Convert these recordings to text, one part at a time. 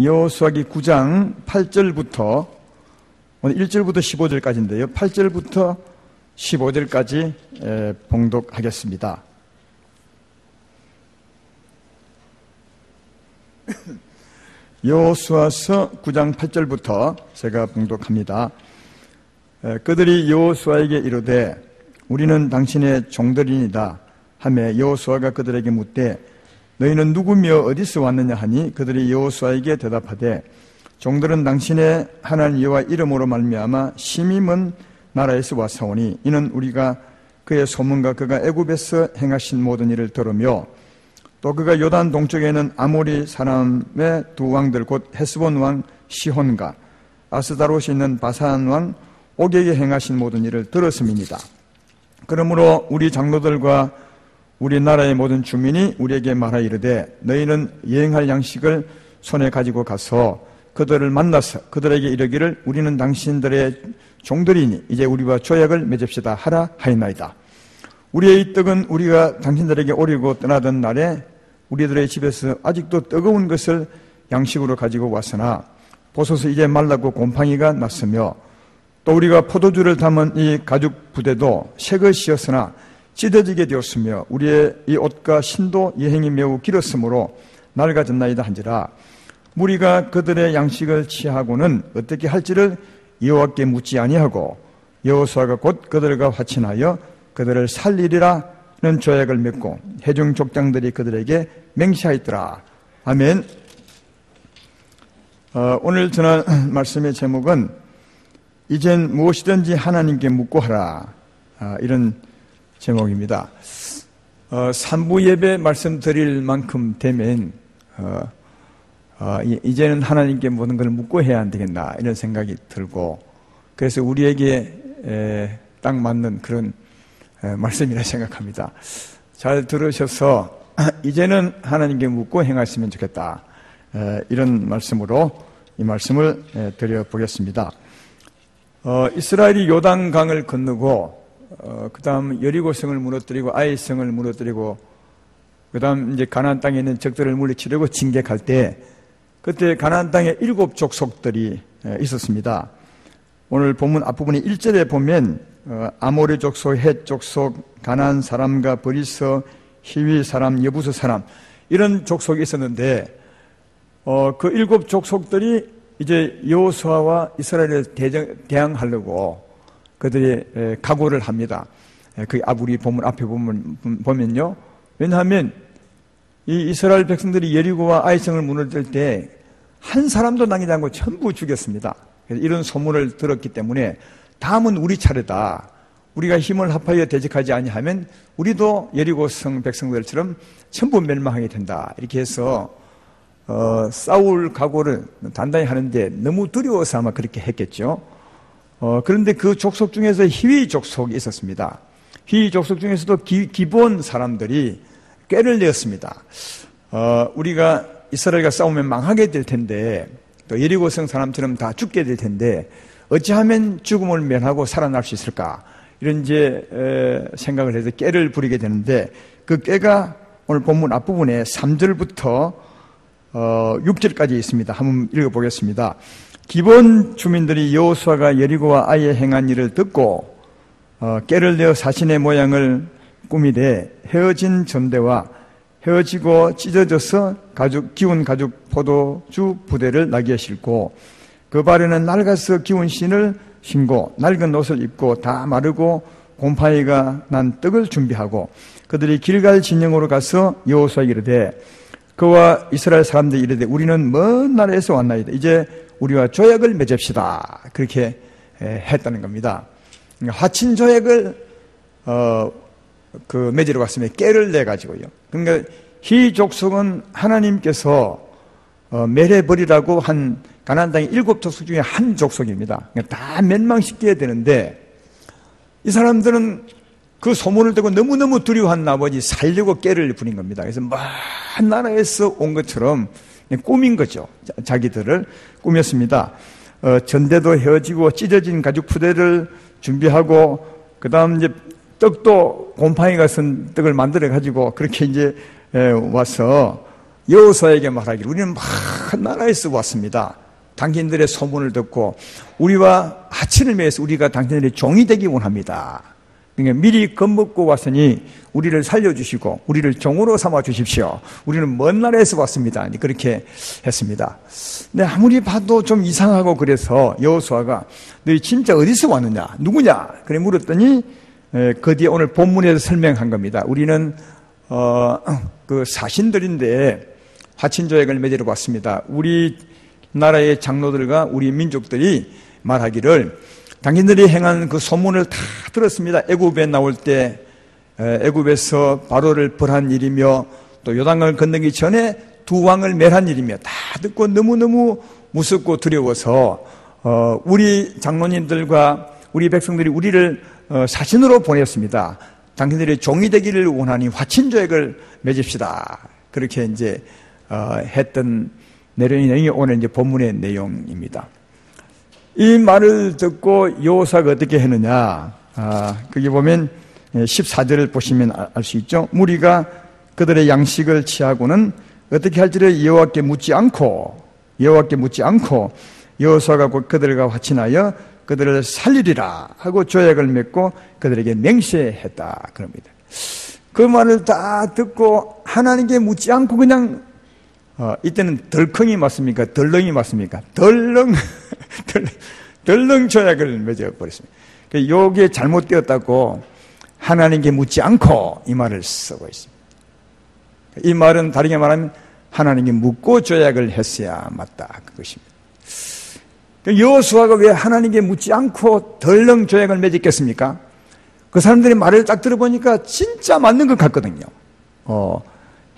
여호수아기 9장 8절부터 오늘 1절부터 15절까지인데요. 8절부터 15절까지 봉독하겠습니다. 여호수아서 9장 8절부터 제가 봉독합니다. 그들이 여호수아에게 이르되 우리는 당신의 종들이니이다 하매 여호수아가 그들에게 묻되 너희는 누구며 어디서 왔느냐 하니 그들이 여호수아에게 대답하되 종들은 당신의 하나님 여호와 이름으로 말미암아 심히 먼 나라에서 왔사오니 이는 우리가 그의 소문과 그가 애굽에서 행하신 모든 일을 들으며 또 그가 요단 동쪽에는 아모리 사람의 두 왕들 곧 헤스본 왕 시혼과 아스다롯이 있는 바산 왕 옥에게 행하신 모든 일을 들었음이니이다. 그러므로 우리 장로들과 우리나라의 모든 주민이 우리에게 말하 이르되 너희는 여행할 양식을 손에 가지고 가서 그들을 만나서 그들에게 이르기를 우리는 당신들의 종들이니 이제 우리와 조약을 맺읍시다 하라 하였나이다. 우리의 이 떡은 우리가 당신들에게 오리고 떠나던 날에 우리들의 집에서 아직도 뜨거운 것을 양식으로 가지고 왔으나 보소서 이제 말라고 곰팡이가 났으며 또 우리가 포도주를 담은 이 가죽 부대도 새 것이었으나 찢어지게 되었으며 우리의 이 옷과 신도 여행이 매우 길었으므로 낡아졌나이다 한지라. 무리가 그들의 양식을 취하고는 어떻게 할지를 여호와께 묻지 아니하고 여호수아가 곧 그들과 화친하여 그들을 살리리라는 조약을 맺고 회중 족장들이 그들에게 맹세하였더라. 아멘. 오늘 전할 말씀의 제목은 이젠 무엇이든지 하나님께 묻고 하라, 이런 제목입니다. 3부 예배 말씀드릴 만큼 되면 이제는 하나님께 모든 걸 묻고 해야 안 되겠나 이런 생각이 들고, 그래서 우리에게 딱 맞는 그런 말씀이라 생각합니다. 잘 들으셔서 이제는 하나님께 묻고 행하시면 좋겠다, 이런 말씀으로 이 말씀을 드려보겠습니다. 이스라엘이 요단강을 건너고 그 다음 여리고성을 무너뜨리고 아이성을 무너뜨리고 그 다음 이제 가나안 땅에 있는 적들을 물리치려고 진격할 때 그때 가나안 땅에 7 족속들이 있었습니다. 오늘 본문 앞부분에 1절에 보면 아모리 족속, 헷 족속, 가나안 사람과 브리스, 히위 사람, 여부스 사람 이런 족속이 있었는데 그 7 족속들이 이제 여호수아와 이스라엘을 대항하려고 그들이 각오를 합니다. 그 우리 본문 앞에 보면요. 왜냐하면 이 이스라엘 백성들이 여리고와 아이성을 무너뜨릴 때 한 사람도 남기지 않고 전부 죽였습니다. 그래서 이런 소문을 들었기 때문에 다음은 우리 차례다. 우리가 힘을 합하여 대적하지 아니하면 우리도 여리고성 백성들처럼 전부 멸망하게 된다. 이렇게 해서 싸울 각오를 단단히 하는데 너무 두려워서 아마 그렇게 했겠죠. 그런데 그 족속 중에서 히위 족속이 있었습니다. 히위 족속 중에서도 기본 사람들이 꾀를 내었습니다. 우리가 이스라엘과 싸우면 망하게 될 텐데 또 여리고성 사람처럼 다 죽게 될 텐데 어찌하면 죽음을 면하고 살아날 수 있을까, 이런 이제 생각을 해서 꾀를 부리게 되는데 그 꾀가 오늘 본문 앞부분에 3절부터 6절까지 있습니다. 한번 읽어보겠습니다. 기본 주민들이 여호수아가 여리고와 아이에 행한 일을 듣고 꾀를 내어 사신의 모양을 꾸미되 헤어진 전대와 헤어지고 찢어져서 기운 가죽 포도주 부대를 나귀에 싣고 그 발에는 낡아서 기운 신을 신고 낡은 옷을 입고 다 마르고 곰팡이가 난 떡을 준비하고 그들이 길갈 진영으로 가서 여호수아에게 이르되 그와 이스라엘 사람들이 이르되 우리는 먼 나라에서 왔나이다. 이제 우리와 조약을 맺읍시다. 그렇게 했다는 겁니다. 화친 조약을 맺으러 갔으면 꾀를 내가지고요. 그러니까 히 족속은 하나님께서 멸해버리라고 한 가나안 땅의 7 족속 중에 한 족속입니다. 그러니까 다 멸망시켜야 되는데 이 사람들은 그 소문을 듣고 너무너무 두려워한 나머지 살려고 꾀를 부린 겁니다. 그래서 먼 나라에서 온 것처럼 꾸민 거죠. 자기들을 꾸몄습니다. 전대도 헤어지고 찢어진 가죽 푸대를 준비하고 그 다음 이제 떡도 곰팡이가 쓴 떡을 만들어 가지고 그렇게 이제 와서 여호수아에게 말하기를 우리는 많은 나라에서 왔습니다. 당신들의 소문을 듣고 우리와 하친을 맺어서 우리가 당신들의 종이 되기 원합니다. 그러니까 미리 겁먹고 왔으니 우리를 살려주시고 우리를 종으로 삼아 주십시오. 우리는 먼 나라에서 왔습니다. 그렇게 했습니다. 근데 아무리 봐도 좀 이상하고 그래서 여호수아가 너희 진짜 어디서 왔느냐? 누구냐? 그래 물었더니 그 뒤에 오늘 본문에서 설명한 겁니다. 우리는 그 사신들인데 화친조약을 맺으러 왔습니다. 우리 나라의 장로들과 우리 민족들이 말하기를 당신들이 행한 그 소문을 다 들었습니다. 애굽에 나올 때 애굽에서 바로를 벌한 일이며 또 요단강을 건너기 전에 두 왕을 멸한 일이며 다 듣고 너무너무 무섭고 두려워서 우리 장로님들과 우리 백성들이 우리를 사신으로 보냈습니다. 당신들이 종이 되기를 원하니 화친조약을 맺읍시다. 그렇게 이제 했던 내용이 오늘 이제 본문의 내용입니다. 이 말을 듣고 여호수아가 어떻게 했느냐? 거기 보면 14절을 보시면 알 수 있죠. 무리가 그들의 양식을 취하고는 어떻게 할지를 여호와께 묻지 않고 여호수아가 곧 그들과 화친하여 그들을 살리리라 하고 조약을 맺고 그들에게 맹세했다 그럽니다. 그 말을 다 듣고 하나님께 묻지 않고 그냥 이때는 덜컹이 맞습니까? 덜렁이 맞습니까? 덜렁 조약을 맺어버렸습니다. 요게 잘못되었다고 하나님께 묻지 않고 이 말을 쓰고 있습니다. 이 말은 다르게 말하면 하나님께 묻고 조약을 했어야 맞다 그것입니다. 여호수아가 왜 하나님께 묻지 않고 덜렁 조약을 맺었겠습니까? 그 사람들의 말을 딱 들어보니까 진짜 맞는 것 같거든요.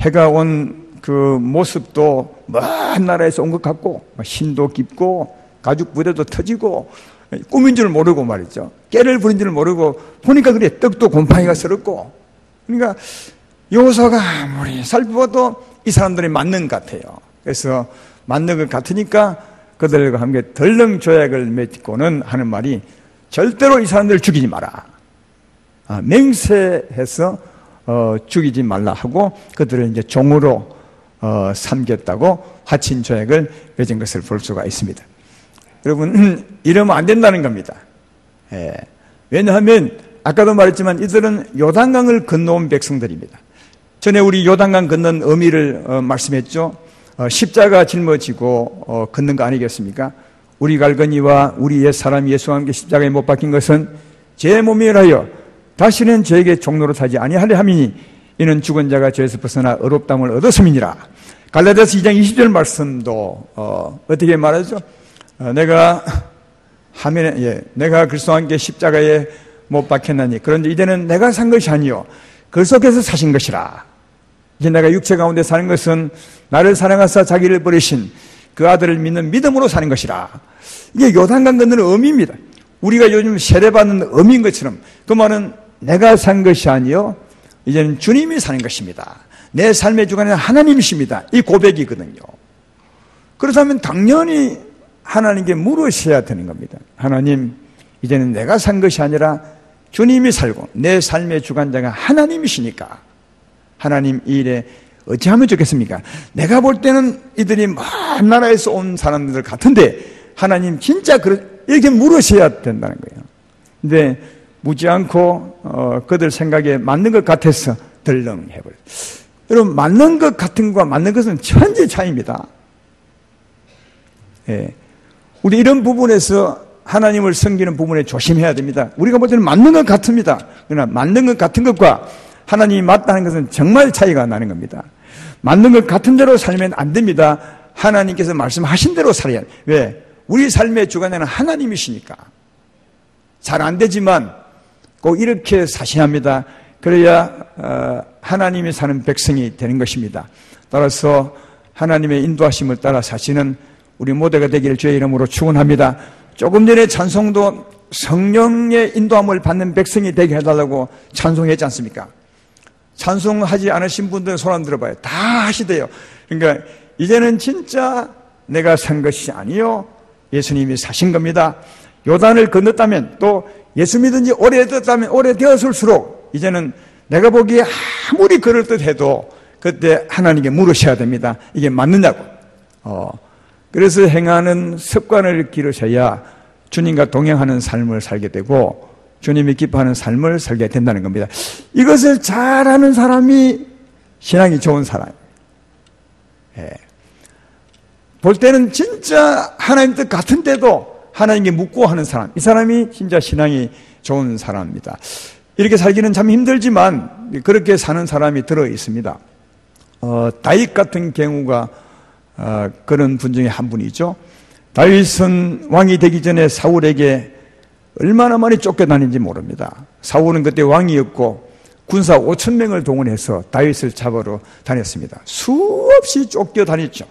해가 온 그 모습도 먼 나라에서 온 것 같고 신도 깊고 가죽 부대도 터지고 꿈인 줄 모르고 말이죠. 깨를 부린 줄 모르고 보니까 그래 떡도 곰팡이가 서럽고 그러니까 여호수아가 아무리 살펴봐도 이 사람들이 맞는 것 같아요. 그래서 맞는 것 같으니까 그들과 함께 덜렁 조약을 맺고는 하는 말이 절대로 이 사람들을 죽이지 마라. 맹세해서 죽이지 말라 하고 그들을 이제 종으로 삼겠다고 화친 조약을 맺은 것을 볼 수가 있습니다. 여러분 이러면 안 된다는 겁니다. 왜냐하면 아까도 말했지만 이들은 요단강을 건너온 백성들입니다. 전에 우리 요단강 건넌 의미를 말씀했죠. 십자가 짊어지고 걷는 거 아니겠습니까? 우리 갈거니와 우리 옛 사람 예수와 함께 십자가에 못 박힌 것은 제 몸이라여 다시는 저에게 종로로 타지 아니하려 함이니 이는 죽은 자가 죄에서 벗어나 의롭다함을 얻었음이니라. 갈라디아서 2장 20절 말씀도 어떻게 말하죠? 내가 그리스도와 함께 십자가에 못 박혔나니 그런데 이제는 내가 산 것이 아니요 그리스도께서 사신 것이라. 이제 내가 육체 가운데 사는 것은 나를 사랑하사 자기를 버리신 그 아들을 믿는 믿음으로 사는 것이라. 이게 요단강 건너는 의미입니다. 우리가 요즘 세례받는 의미인 것처럼 그 말은 내가 산 것이 아니요 이제는 주님이 사는 것입니다. 내 삶의 주관은 하나님이십니다. 이 고백이거든요. 그렇다면 당연히 하나님께 물으셔야 되는 겁니다. 하나님, 이제는 내가 산 것이 아니라 주님이 살고 내 삶의 주관자가 하나님이시니까 하나님 이 일에 어찌하면 좋겠습니까? 내가 볼 때는 이들이 먼 나라에서 온 사람들 같은데 하나님 진짜 이렇게 물으셔야 된다는 거예요. 근데 묻지 않고 그들 생각에 맞는 것 같아서 덜렁 해버려요. 여러분 맞는 것 같은 것과 맞는 것은 천지 차이입니다. 우리 이런 부분에서 하나님을 섬기는 부분에 조심해야 됩니다. 우리가 볼 때는 맞는 것 같습니다. 그러나 맞는 것 같은 것과 하나님이 맞다는 것은 정말 차이가 나는 겁니다. 맞는 것 같은 대로 살면 안 됩니다. 하나님께서 말씀하신 대로 살아야 해요. 왜? 우리 삶의 주관자는 하나님이시니까. 잘 안 되지만 꼭 이렇게 사셔야 합니다. 그래야 하나님이 사는 백성이 되는 것입니다. 따라서 하나님의 인도하심을 따라 사시는 우리 모두가 되기를 주의 이름으로 축원합니다. 조금 전에 찬송도 성령의 인도함을 받는 백성이 되게 해달라고 찬송했지 않습니까? 찬송하지 않으신 분들은 손 안 들어봐요. 다 하시대요. 그러니까 이제는 진짜 내가 산 것이 아니요 예수님이 사신 겁니다. 요단을 건넜다면 또 예수 믿은 지 오래되었다면 오래되었을수록 이제는 내가 보기에 아무리 그럴듯해도 그때 하나님께 물으셔야 됩니다. 이게 맞느냐고. 그래서 행하는 습관을 기르셔야 주님과 동행하는 삶을 살게 되고 주님이 기뻐하는 삶을 살게 된다는 겁니다. 이것을 잘하는 사람이 신앙이 좋은 사람이에요. 볼 때는 진짜 하나님 뜻 같은데도 하나님께 묻고 하는 사람, 이 사람이 진짜 신앙이 좋은 사람입니다. 이렇게 살기는 참 힘들지만 그렇게 사는 사람이 들어 있습니다. 다윗 같은 경우가 그런 분 중에 한 분이죠. 다윗은 왕이 되기 전에 사울에게 얼마나 많이 쫓겨다닌지 모릅니다. 사울은 그때 왕이었고 군사 5,000명을 동원해서 다윗을 잡으러 다녔습니다. 수없이 쫓겨다녔죠.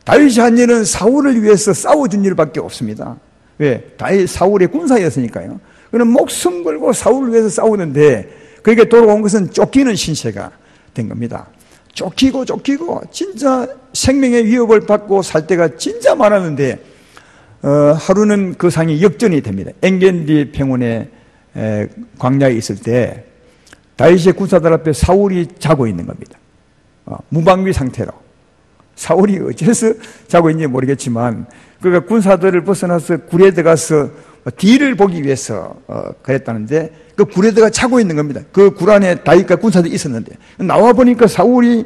다윗이 한 일은 사울을 위해서 싸워준 일밖에 없습니다. 왜? 다윗 사울의 군사였으니까요. 그는 목숨 걸고 사울을 위해서 싸우는데 그에게 돌아온 것은 쫓기는 신세가 된 겁니다. 쫓기고 진짜 생명의 위협을 받고 살 때가 진짜 많았는데 하루는 그 상이 역전이 됩니다. 엔게디 평원의 광야에 있을 때 다윗의 군사들 앞에 사울이 자고 있는 겁니다. 무방비 상태로. 사울이 어째서 자고 있는지 모르겠지만 그가 군사들을 벗어나서 굴에 들어가서 뒤를 보기 위해서 그랬다는데 그 굴에 들어가 자고 있는 겁니다. 그 굴 안에 다윗과 군사들이 있었는데 나와 보니까 사울이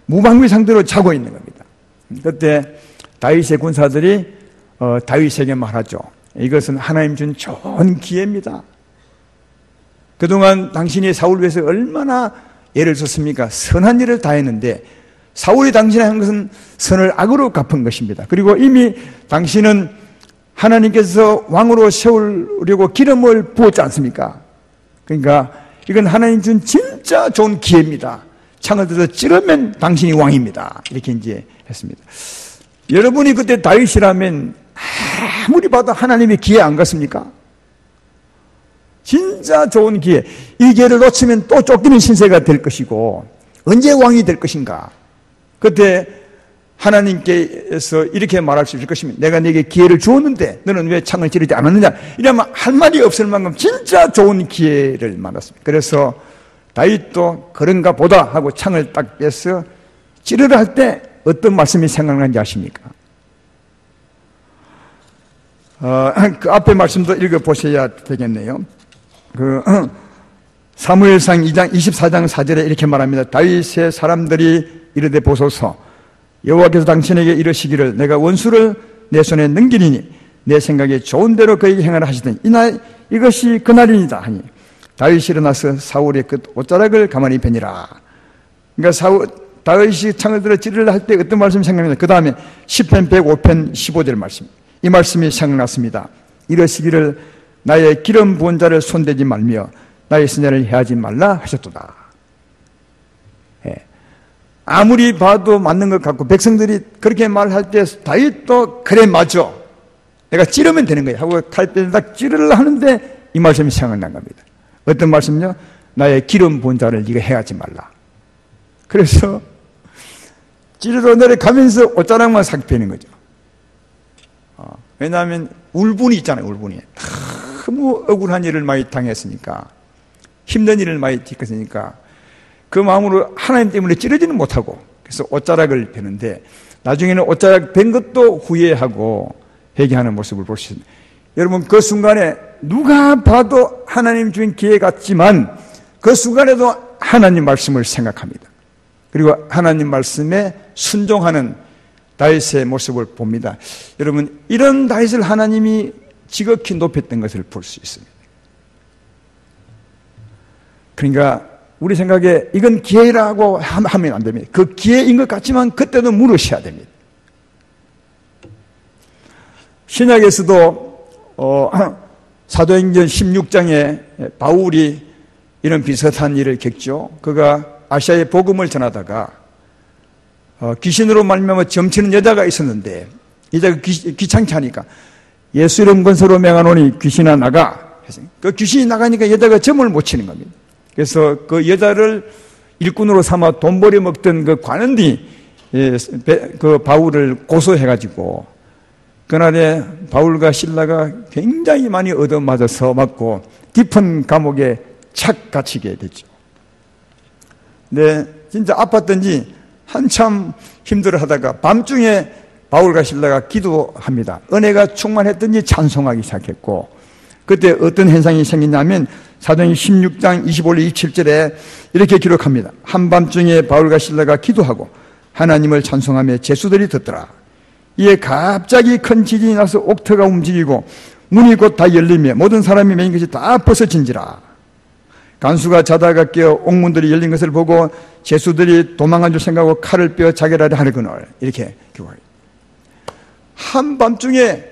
무방비 상태로 자고 있는 겁니다. 그때 다윗의 군사들이 다윗에게 말하죠. 이것은 하나님 준 좋은 기회입니다. 그동안 당신이 사울 위해서 얼마나 애를 썼습니까? 선한 일을 다 했는데 사울이 당신이 한 것은 선을 악으로 갚은 것입니다. 그리고 이미 당신은 하나님께서 왕으로 세우려고 기름을 부었지 않습니까? 그러니까 이건 하나님 준 진짜 좋은 기회입니다. 창을 들어서 찌르면 당신이 왕입니다. 이렇게 이제 했습니다. 여러분이 그때 다윗이라면 아무리 봐도 하나님의 기회 안 갔습니까? 진짜 좋은 기회. 이 기회를 놓치면 또 쫓기는 신세가 될 것이고 언제 왕이 될 것인가? 그때 하나님께서 이렇게 말할 수 있을 것입니다. 내가 네게 기회를 주었는데 너는 왜 창을 찌르지 않았느냐? 이러면 할 말이 없을 만큼 진짜 좋은 기회를 만났습니다. 그래서 다윗도 그런가 보다 하고 창을 딱 빼서 찌르려 할 때 어떤 말씀이 생각나는지 아십니까? 그 앞에 말씀도 읽어보셔야 되겠네요. 사무엘상 24장 4절에 이렇게 말합니다. 다윗의 사람들이 이르되 보소서 여호와께서 당신에게 이르시기를 내가 원수를 내 손에 넘기리니 내 생각에 좋은 대로 그에게 행하라 하시더니 이날 이것이 그날이니이다 하니 다윗이 일어나서 사울의 그 옷자락을 가만히 베니라. 그러니까 다윗이 창을 들어 찌르려 할 때 어떤 말씀이 생각나요? 그 다음에 시편 105편 15절 말씀, 이 말씀이 생각났습니다. 이러시기를 나의 기름 부은 자를 손대지 말며 나의 선자를 해하지 말라 하셨도다. 아무리 봐도 맞는 것 같고 백성들이 그렇게 말할 때 다윗도 그래 맞아, 내가 찌르면 되는 거야 하고 칼뼈를 딱 찌르려 하는데 이 말씀이 생각난 겁니다. 어떤 말씀이요? 나의 기름 부은 자를 네가 해하지 말라. 그래서 찌르러 내려가면서 옷자락만 싹 펴는 거죠. 왜냐하면 울분이 있잖아요. 울분이 너무 억울한 일을 많이 당했으니까, 힘든 일을 많이 겪었으니까 그 마음으로 하나님 때문에 찌르지는 못하고 그래서 옷자락을 펴는데 나중에는 옷자락 pen 것도 후회하고 회개하는 모습을 볼 수 있습니다. 여러분 그 순간에 누가 봐도 하나님 주인 기회 같지만 그 순간에도 하나님 말씀을 생각합니다. 그리고 하나님 말씀에 순종하는 다윗의 모습을 봅니다. 여러분 이런 다윗을 하나님이 지극히 높였던 것을 볼 수 있습니다. 그러니까 우리 생각에 이건 기회라고 하면 안 됩니다. 그 기회인 것 같지만 그때도 물으셔야 됩니다. 신약에서도 사도행전 16장에 바울이 이런 비슷한 일을 겪죠. 그가 아시아에 복음을 전하다가 귀신으로 말미암아 점치는 여자가 있었는데 여자가 귀찮게 하니까 예수 이름 권세로 명하노니 귀신아 나가. 그 귀신이 나가니까 여자가 점을 못 치는 겁니다. 그래서 그 여자를 일꾼으로 삼아 돈 벌여 먹던 그 관원이 그 바울을 고소해가지고 그날에 바울과 실라가 굉장히 많이 얻어맞아서 맞고 깊은 감옥에 착 갇히게 됐죠. 근데 진짜 아팠던지 한참 힘들어 하다가 밤중에 바울과 실라가 기도합니다. 은혜가 충만했더니 찬송하기 시작했고, 그때 어떤 현상이 생기냐면 사도행전 16장 25절 27절에 이렇게 기록합니다. 한밤중에 바울과 실라가 기도하고 하나님을 찬송하며 제수들이 듣더라. 이에 갑자기 큰 지진이 나서 옥터가 움직이고 문이 곧 다 열리며 모든 사람이 매인 것이 다 벗어진지라. 간수가 자다가 깨어 옥문들이 열린 것을 보고 제수들이 도망간 줄 생각하고 칼을 빼어 자결하려 하려거늘. 이렇게 기록합니다. 한밤중에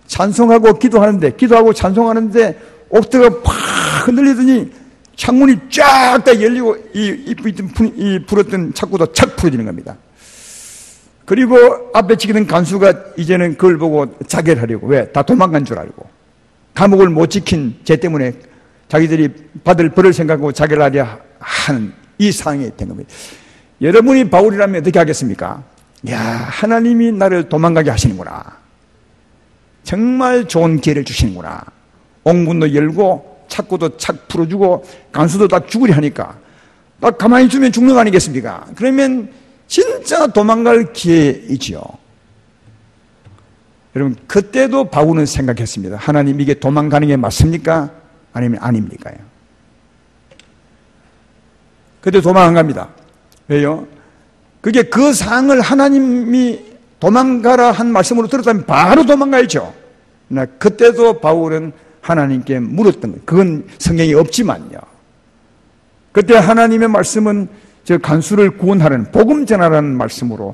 찬송하고 기도하고 찬송하는데 옥터가 팍 흔들리더니 창문이 쫙 다 열리고 이 불었던 창고도 착 풀어지는 겁니다. 그리고 앞에 지키던 간수가 이제는 그걸 보고 자결하려고, 왜? 다 도망간 줄 알고 감옥을 못 지킨 죄 때문에 자기들이 받을 벌을 생각하고 자결하려 하는 이 상황이 된 겁니다. 여러분이 바울이라면 어떻게 하겠습니까? 야, 하나님이 나를 도망가게 하시는구나. 정말 좋은 기회를 주시는구나. 옥문도 열고 창고도 착 풀어주고 간수도 딱 죽으려 하니까 딱 가만히 두면 죽는 거 아니겠습니까? 그러면 진짜 도망갈 기회이지요. 여러분, 그때도 바울은 생각했습니다. 하나님, 이게 도망가는 게 맞습니까? 아니면 아닙니까요? 그때 도망 안 갑니다. 왜요? 그게 그 상을 하나님이 도망가라 한 말씀으로 들었다면 바로 도망가야죠. 그때도 바울은 하나님께 물었던 거예요. 그건 성경에 없지만요. 그때 하나님의 말씀은 저 간수를 구원하라는, 복음 전하라는 말씀으로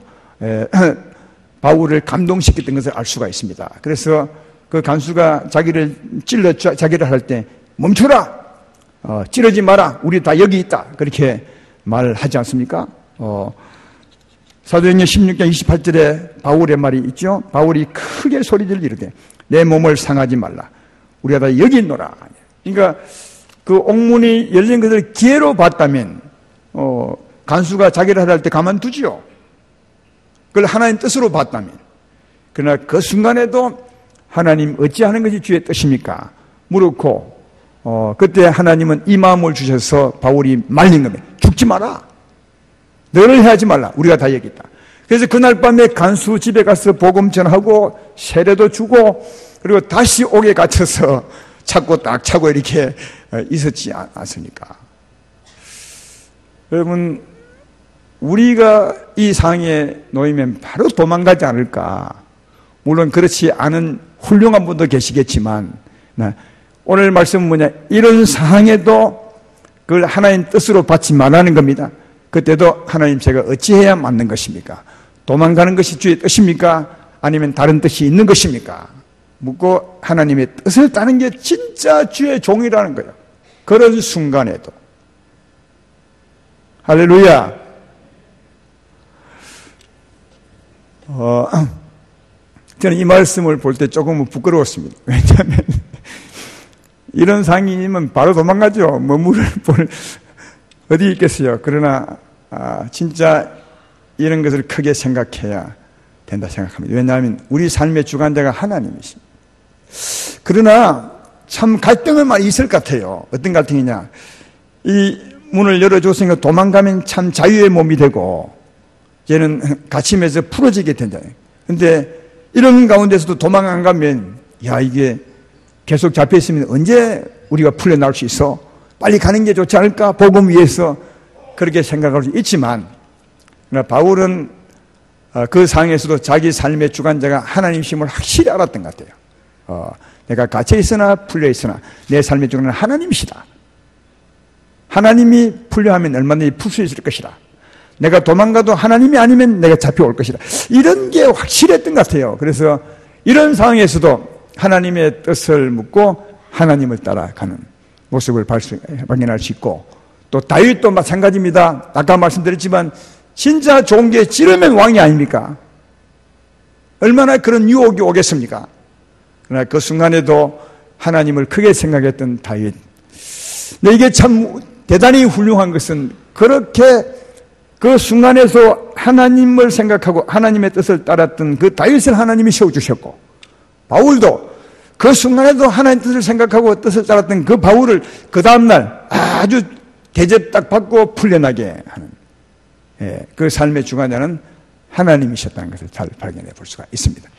바울을 감동시켰던 것을 알 수가 있습니다. 그래서 그 간수가 자기를 자기를 할 때 멈춰라, 찌르지 마라, 우리 다 여기 있다, 그렇게 말하지 않습니까? 사도행전 16장 28절에 바울의 말이 있죠. 바울이 크게 소리를 이르되 내 몸을 상하지 말라, 우리가 다 여기 있노라. 그러니까 그 옥문이 열린 것을 기회로 봤다면 간수가 자기를 할 때 가만두지요. 그걸 하나님 뜻으로 봤다면. 그러나 그 순간에도 하나님 어찌하는 것이 주의 뜻입니까? 물었고 그때 하나님은 이 마음을 주셔서 바울이 말린 겁니다. 죽지 마라, 너를 해하지 말라, 우리가 다 여기 있다. 그래서 그날 밤에 간수 집에 가서 복음 전하고 세례도 주고 그리고 다시 옥에 갇혀서 찾고 딱 차고 이렇게 있었지 않습니까? 여러분, 우리가 이 상황에 놓이면 바로 도망가지 않을까? 물론 그렇지 않은 훌륭한 분도 계시겠지만 오늘 말씀은 뭐냐? 이런 상황에도 그걸 하나님 뜻으로 받지 말라는 겁니다. 그때도 하나님, 제가 어찌해야 맞는 것입니까? 도망가는 것이 주의 뜻입니까? 아니면 다른 뜻이 있는 것입니까? 묻고 하나님의 뜻을 따는 게 진짜 주의 종이라는 거예요. 그런 순간에도. 할렐루야. 저는 이 말씀을 볼 때 조금은 부끄러웠습니다. 왜냐하면 이런 상황이면 바로 도망가죠. 물을 볼 어디 있겠어요. 그러나 진짜 이런 것을 크게 생각해야 된다 생각합니다. 왜냐하면 우리 삶의 주관자가 하나님이십니다. 그러나 참 갈등은 많이 있을 것 같아요. 어떤 갈등이냐? 이 문을 열어줬으니까 도망가면 참 자유의 몸이 되고 얘는 갇힘에서 풀어지게 된다. 근데 이런 가운데서도 도망 안 가면, 야, 이게 계속 잡혀있으면 언제 우리가 풀려나올 수 있어? 빨리 가는 게 좋지 않을까? 복음 위해서 그렇게 생각할 수 있지만, 그러나 바울은 그 상황에서도 자기 삶의 주관자가 하나님이심을 확실히 알았던 것 같아요. 내가 갇혀있으나 풀려있으나 내 삶의 주관자는 하나님이시다. 하나님이 풀려하면 얼마든지 풀 수 있을 것이다. 내가 도망가도 하나님이 아니면 내가 잡혀올 것이다. 이런 게 확실했던 것 같아요. 그래서 이런 상황에서도 하나님의 뜻을 묻고 하나님을 따라가는 모습을 발견할 수 있고, 또 다윗도 마찬가지입니다. 아까 말씀드렸지만 진짜 좋은 게 찌르면 왕이 아닙니까? 얼마나 그런 유혹이 오겠습니까? 그러나 그 순간에도 하나님을 크게 생각했던 다윗. 근데 이게 참 대단히 훌륭한 것은 그렇게 그 순간에서 하나님을 생각하고 하나님의 뜻을 따랐던 그 다윗을 하나님이 세워주셨고, 바울도 그 순간에도 하나님의 뜻을 생각하고 뜻을 따랐던 그 바울을 그 다음날 아주 대접 딱 받고 풀려나게 하는, 그 삶의 주관자는 하나님이셨다는 것을 잘 발견해 볼 수가 있습니다.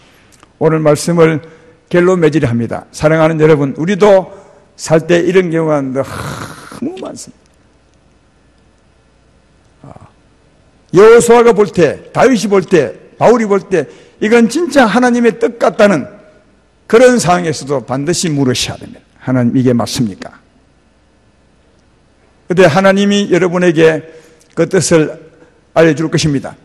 오늘 말씀을 결론 맺으려 합니다. 사랑하는 여러분, 우리도 살 때 이런 경우가 너무 많습니다. 여호수아가 볼 때, 다윗이 볼 때, 바울이 볼 때 이건 진짜 하나님의 뜻 같다는 그런 상황에서도 반드시 물으셔야 됩니다. 하나님, 이게 맞습니까? 그런데 하나님이 여러분에게 그 뜻을 알려줄 것입니다.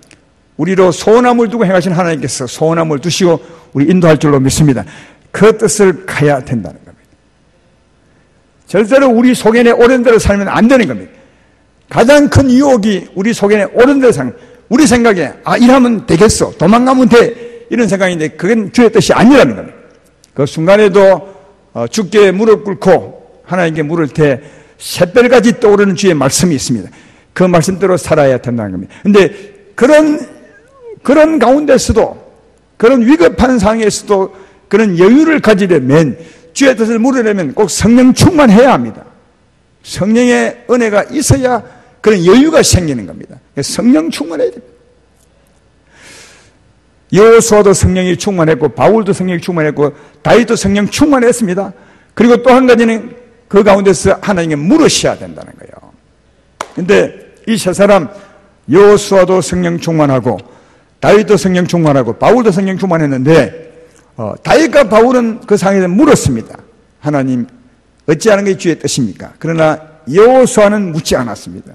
우리로 소원함을 두고 행하신 하나님께서 소원함을 두시고 우리 인도할 줄로 믿습니다. 그 뜻을 가야 된다는 겁니다. 절대로 우리 속에 옳은 대로 살면 안 되는 겁니다. 가장 큰 유혹이 우리 속에 옳은 대로 살면, 우리 생각에 이러면 되겠어, 도망가면 돼, 이런 생각인데 그건 주의 뜻이 아니라는 겁니다. 그 순간에도 주께 무릎 꿇고 하나님께 물을 때 샛별같이 떠오르는 주의 말씀이 있습니다. 그 말씀대로 살아야 된다는 겁니다. 그런데 그런 가운데서도, 그런 위급한 상황에서도 그런 여유를 가지려면, 주의 뜻을 물으려면 꼭 성령 충만해야 합니다. 성령의 은혜가 있어야 그런 여유가 생기는 겁니다. 성령 충만해야 됩니다. 여호수아도 성령이 충만했고, 바울도 성령이 충만했고, 다윗도 성령 충만했습니다. 그리고 또 한 가지는 그 가운데서 하나님께 물으셔야 된다는 거예요. 그런데 이 세 사람, 여호수아도 성령 충만하고, 다윗도 성령 충만하고, 바울도 성령 충만했는데, 다윗과 바울은 그 상황에서 물었습니다. 하나님, 어찌하는 게 주의 뜻입니까? 그러나 여호수아는 묻지 않았습니다.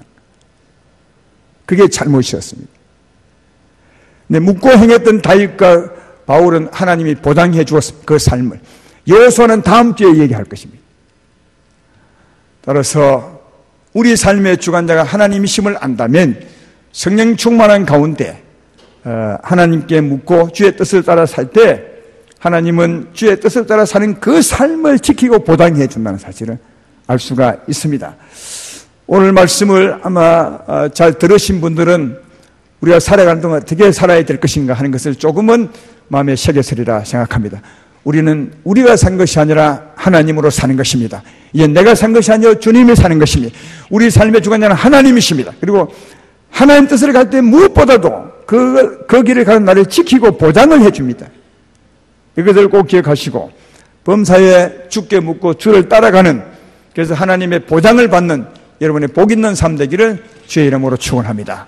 그게 잘못이었습니다. 근데 묻고 행했던 다윗과 바울은 하나님이 보장해 주었습니다. 그 삶을. 여호수아는 다음 주에 얘기할 것입니다. 따라서 우리 삶의 주관자가 하나님이심을 안다면 성령 충만한 가운데 하나님께 묻고 주의 뜻을 따라 살 때 하나님은 주의 뜻을 따라 사는 그 삶을 지키고 보장해 준다는 사실을 알 수가 있습니다. 오늘 말씀을 아마 잘 들으신 분들은 우리가 살아가는 동안 어떻게 살아야 될 것인가 하는 것을 조금은 마음에 새겼으리라 생각합니다. 우리는 우리가 산 것이 아니라 하나님으로 사는 것입니다. 이제 내가 산 것이 아니라 주님이 사는 것입니다. 우리 삶의 주관자는 하나님이십니다. 그리고 하나님 뜻을 갈 때 무엇보다도 그 길을 가는 나를 지키고 보장을 해줍니다. 이것을 꼭 기억하시고 범사에 주께 묻고 주를 따라가는, 그래서 하나님의 보장을 받는 여러분의 복 있는 삶 되기를 주의 이름으로 축원합니다.